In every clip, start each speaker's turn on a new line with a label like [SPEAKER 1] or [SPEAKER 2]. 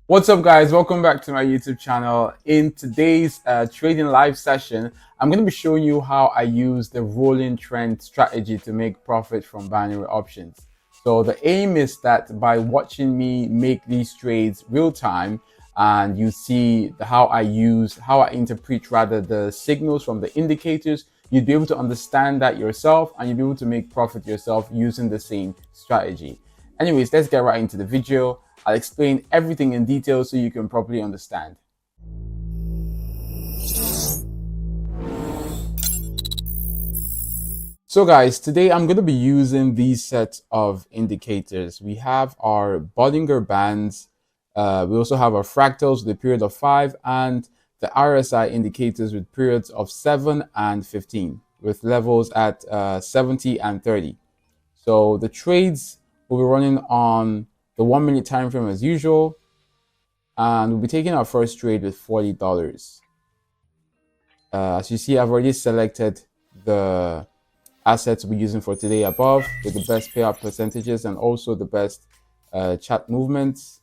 [SPEAKER 1] What's up, guys? Welcome back to my YouTube channel. In today's trading live session, I'm going to be showing you how I use the rolling trend strategy to make profit from binary options. So the aim is that by watching me make these trades real time, and you see how I interpret rather the signals from the indicators, you'd be able to understand that yourself and you'll be able to make profit yourself using the same strategy. Anyways, let's get right into the video. I'll explain everything in detail so you can properly understand. So guys, today I'm going to be using these sets of indicators. We have our Bollinger Bands, we also have our fractals with a period of 5, and the RSI indicators with periods of 7 and 15, with levels at 70 and 30. So the trades will be running on the 1 minute time frame as usual, and we'll be taking our first trade with $40. As you see, I've already selected the assets we're using for today above with the best payout percentages and also the best chart movements.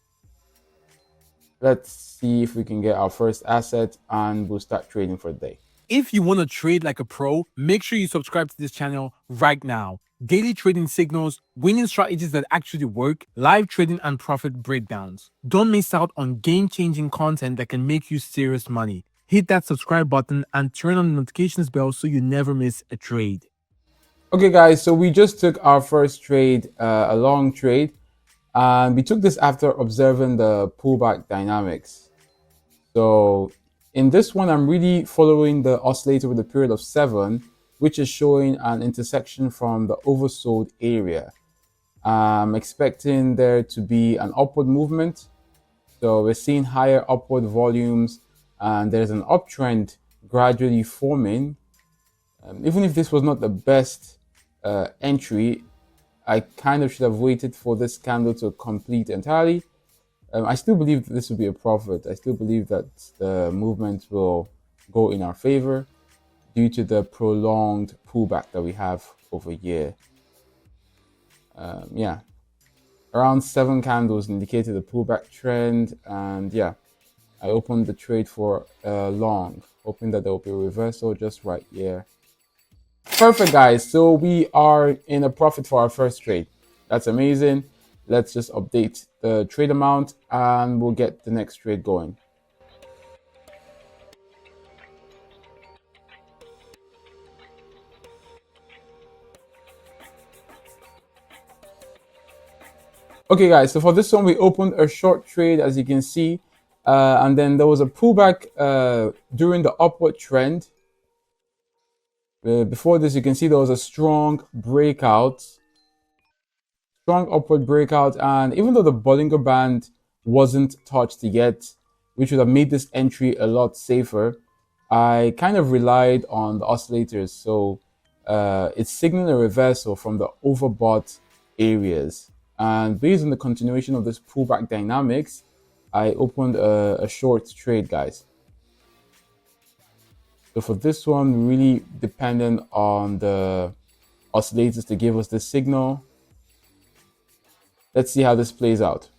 [SPEAKER 1] Let's see if we can get our first asset and we'll start trading for the day.
[SPEAKER 2] If you want to trade like a pro, make sure you subscribe to this channel right now. Daily trading signals, winning strategies that actually work, live trading and profit breakdowns. Don't miss out on game-changing content that can make you serious money. Hit that subscribe button and turn on the notifications bell so you never miss a trade.
[SPEAKER 1] Okay guys, so we just took our first trade, a long trade, and we took this after observing the pullback dynamics. So in this one, I'm really following the oscillator with a period of 7, which is showing an intersection from the oversold area. I'm expecting there to be an upward movement. So we're seeing higher upward volumes and there's an uptrend gradually forming. Even if this was not the best entry, I kind of should have waited for this candle to complete entirely. I still believe that this will be a profit. I still believe that the movement will go in our favor due to the prolonged pullback that we have over here. Yeah, around 7 candles indicated the pullback trend, and yeah, I opened the trade for long, hoping that there will be a reversal just right here. Perfect, guys. So we are in a profit for our first trade. That's amazing. Let's just update the trade amount and we'll get the next trade going. Okay guys, so for this one we opened a short trade, as you can see, and then there was a pullback during the upward trend. Before this, you can see there was a strong upward breakout, and even though the Bollinger Band wasn't touched yet, which would have made this entry a lot safer, I kind of relied on the oscillators. So it's signaling a reversal from the overbought areas. And based on the continuation of this pullback dynamics, I opened a short trade, guys. So for this one, really dependent on the oscillators to give us the signal. Let's see how this plays out.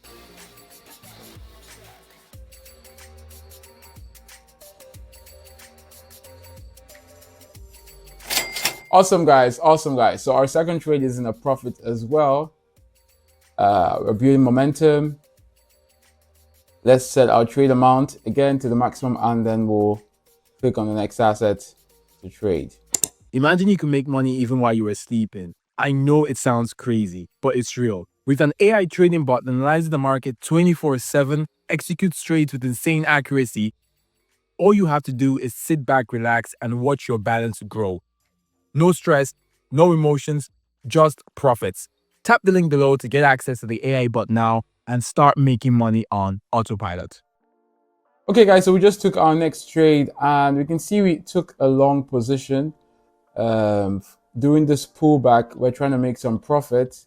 [SPEAKER 1] Awesome, guys. Awesome, guys. So our second trade is in a profit as well. We're building momentum. Let's set our trade amount again to the maximum, and then we'll click on the next asset to trade.
[SPEAKER 2] Imagine you can make money even while you were sleeping. I know it sounds crazy, but it's real. With an AI trading bot that analyzes the market 24/7, executes trades with insane accuracy, all you have to do is sit back, relax, and watch your balance grow. No stress, no emotions, just profits. Tap the link below to get access to the AI bot now and start making money on autopilot.
[SPEAKER 1] Okay, guys, so we just took our next trade, and we can see we took a long position. During this pullback, we're trying to make some profit.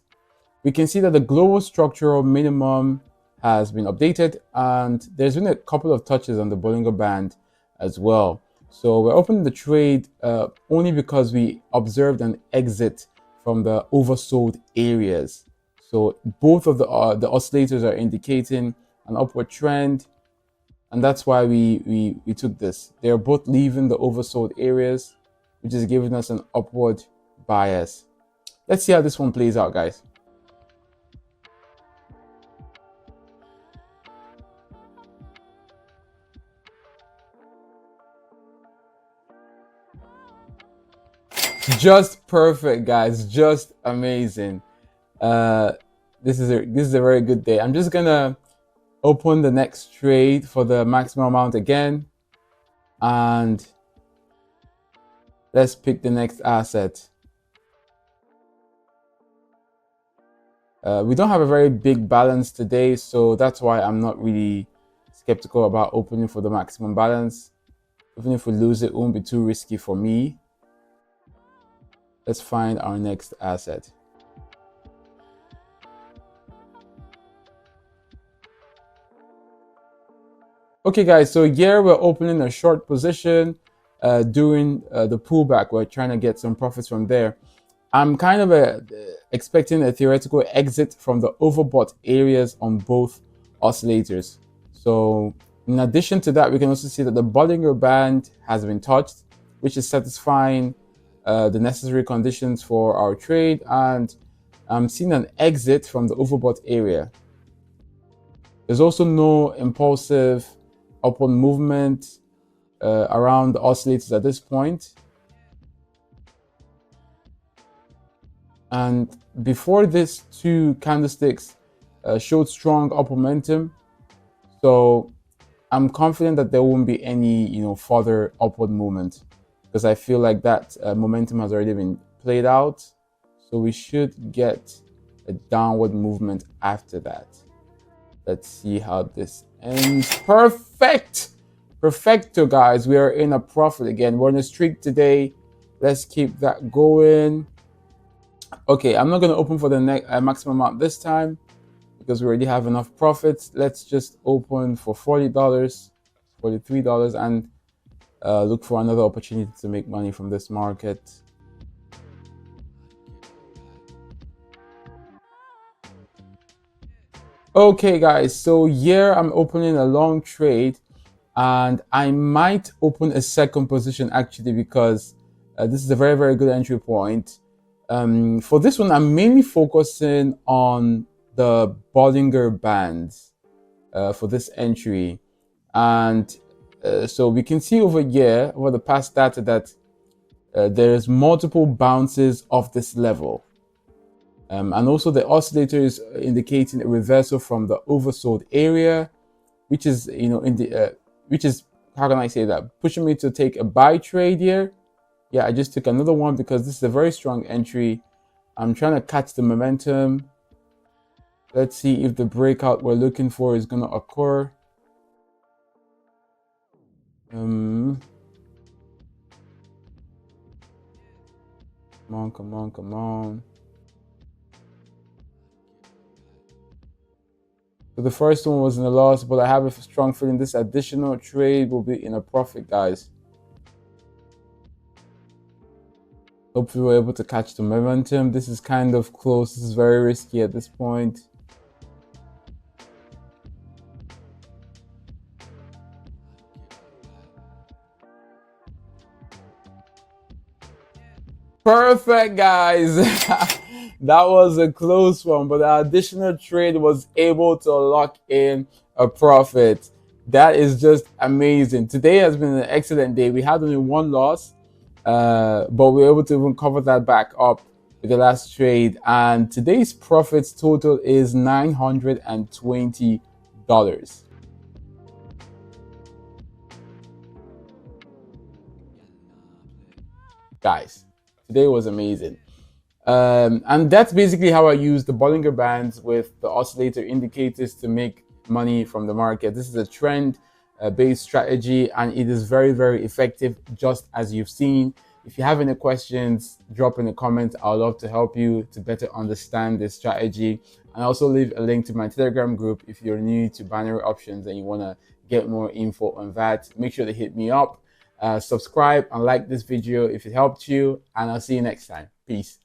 [SPEAKER 1] We can see that the global structural minimum has been updated, and there's been a couple of touches on the Bollinger Band as well. So we're opening the trade only because we observed an exit from the oversold areas. So both of the oscillators are indicating an upward trend, and that's why we took this. They're both leaving the oversold areas, which is giving us an upward bias. Let's see how this one plays out, guys. Just perfect, guys. Just amazing. This is a very good day. I'm just gonna open the next trade for the maximum amount again, and let's pick the next asset. We don't have a very big balance today, so that's why I'm not really skeptical about opening for the maximum balance. Even if we lose, it won't be too risky for me. Let's find our next asset. Okay, guys, so here we're opening a short position during the pullback. We're trying to get some profits from there. I'm kind of expecting a theoretical exit from the overbought areas on both oscillators. So in addition to that, we can also see that the Bollinger Band has been touched, which is satisfying the necessary conditions for our trade, and I'm seeing an exit from the overbought area. There's also no impulsive upward movement around the oscillators at this point. And before this, two candlesticks showed strong up momentum, so I'm confident that there won't be any further upward movement, because I feel like that momentum has already been played out. So we should get a downward movement after that. Let's see how this ends. Perfect! Perfecto, guys. We are in a profit again. We're on a streak today. Let's keep that going. Okay, I'm not going to open for the maximum amount this time because we already have enough profits. Let's just open for $40, $43, and look for another opportunity to make money from this market. Okay, guys, so here I'm opening a long trade, and I might open a second position actually, because this is a very, very good entry point. For this one, I'm mainly focusing on the Bollinger Bands for this entry. And so we can see over here, over the past data, that there's multiple bounces of this level. And also the oscillator is indicating a reversal from the oversold area, which is, which is, how can I say that, pushing me to take a buy trade here. Yeah, I just took another one because this is a very strong entry. I'm trying to catch the momentum. Let's see if the breakout we're looking for is going to occur. Come on, come on, come on. So the first one was in a loss, but I have a strong feeling this additional trade will be in a profit, guys. Hopefully we're able to catch the momentum. This is kind of close. This is very risky at this point. Perfect, guys. That was a close one, but the additional trade was able to lock in a profit. That is just amazing. Today has been an excellent day. We had only one loss, but we were able to even cover that back up with the last trade. And today's profits total is $920. Guys, today was amazing. And that's basically how I use the Bollinger Bands with the oscillator indicators to make money from the market. This is a trend based strategy, and it is very, very effective, just as you've seen. If you have any questions, drop in the comments. I'd love to help you to better understand this strategy. And also leave a link to my Telegram group if you're new to binary options and you want to get more info on that. Make sure to hit me up, subscribe and like this video if it helped you, and I'll see you next time. Peace.